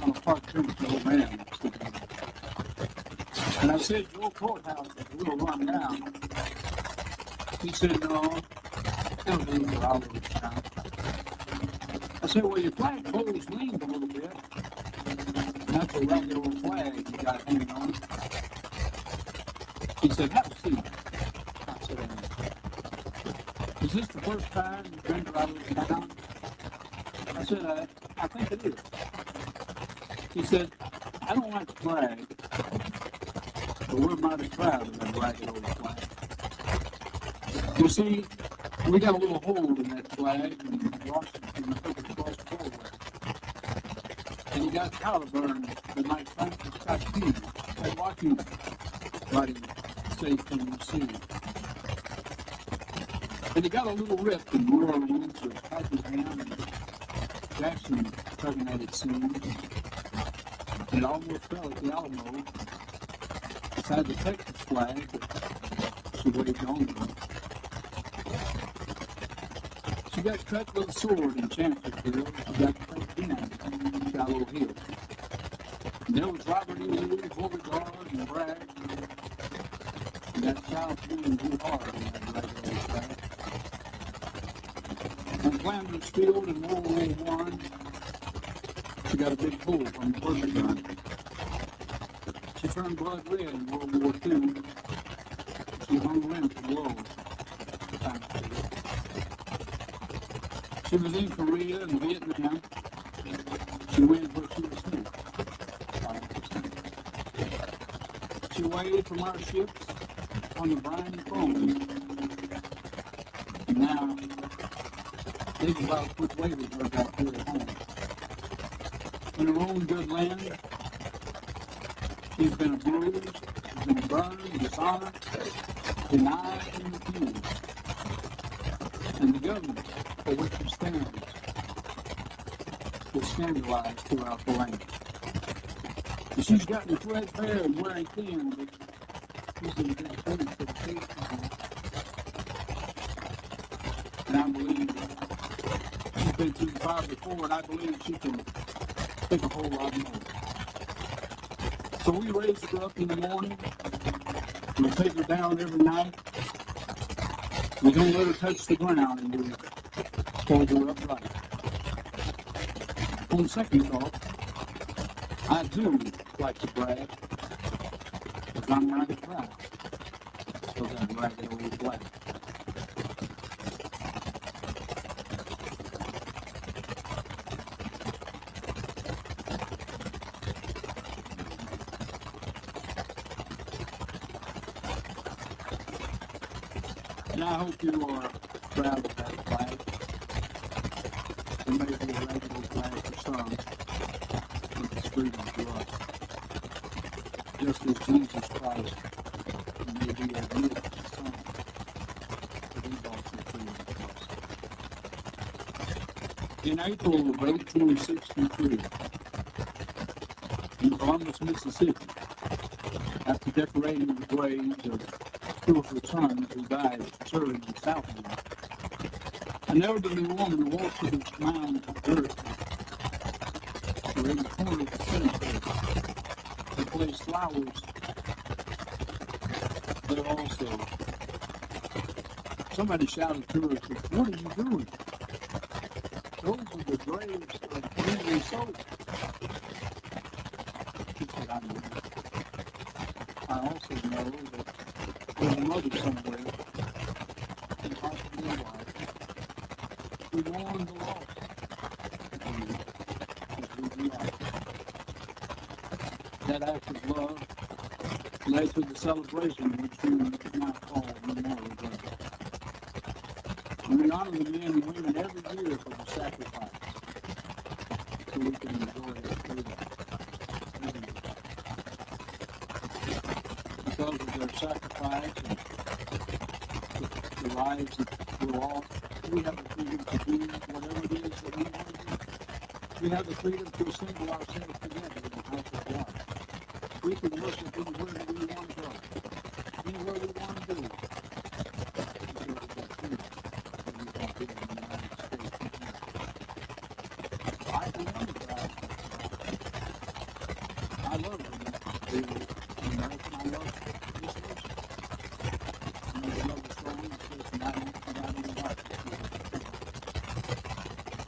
on a park bench with old man. And I said, your courthouse is a little run down. He said, no, it'll be for our little town. I said, well, your flagpole's leaned a little bit. That's a ragged old flag you got hanging on. He said, have a seat. I said, is this the first time you've been to our little town? I said, I think it is. He said, I don't like the flag, but we're mighty proud of that ragged old flag. You see, we got a little hole in that flag in Washington, took it across the border. And he got powder burn the night Francis got killed at Washington, riding safe from the sea. And he got a little rip in New Orleans with Pakenham and Jackson tugging at its seams. It almost fell at the Alamo beside the Texas flag that she waved on to. She got cut with a sword in Chancellorsville. She got cut again in Shallow Hill. And there was Robert E. Lee, Beauregard, and Bragg. And that South wind blew hard on that ragged old flag. On Flanders Field in World War I, she got a big hole from the burger gun. She turned blood red in World War II. She hung limp below. She was in Korea and Vietnam. She went where she was sent. She waved from our ships on the briny foam. And now, think about which way we were back here at home. In her own good land, she's been abused, she's been burned, dishonored, denied, and refused. And the government for which she stands is scandalized throughout the land. And she's gotten threadbare and wearing thin, but she's in good faith for the state. And I believe she's been through the fire before, and I believe she can take a whole lot more. So we raise her up in the morning. We take her down every night. We don't let her touch the ground, and we hold her upright. On second thought, I do like to brag, because I'm mighty proud of that ragged old flag. And I hope you are proud of that flag. It may be a ragged old flag for some, but it's freedom for us. Just as Jesus Christ may be a gift to some, but he's also freedom for us. In April of 1863, in Columbus, Mississippi, after decorating the graves of two of her sons who died serving in Southland, an elderly woman walked to this mound of dirt where in the corner of the cemetery they placed flowers there also. Somebody shouted to her, said, "What are you doing? Those are the graves of Henry Souls." She said, "I know. I also know that there's a mother somewhere, and possibly a wife, who mourns the loss of you as we do ours." That act of love led to the celebration which we now call Memorial Day. And we honor the men and women every year for the sacrifice so we can enjoy their freedom. Because of their sacrifice and the lives that were lost, we have the freedom to do whatever it is that we want to do. We have the freedom to assemble ourselves together in the house of God. We can worship anywhere that we want to go, anywhere we want to do. Because of that freedom that we have here in the United States. I remember that. I love it. The American I love.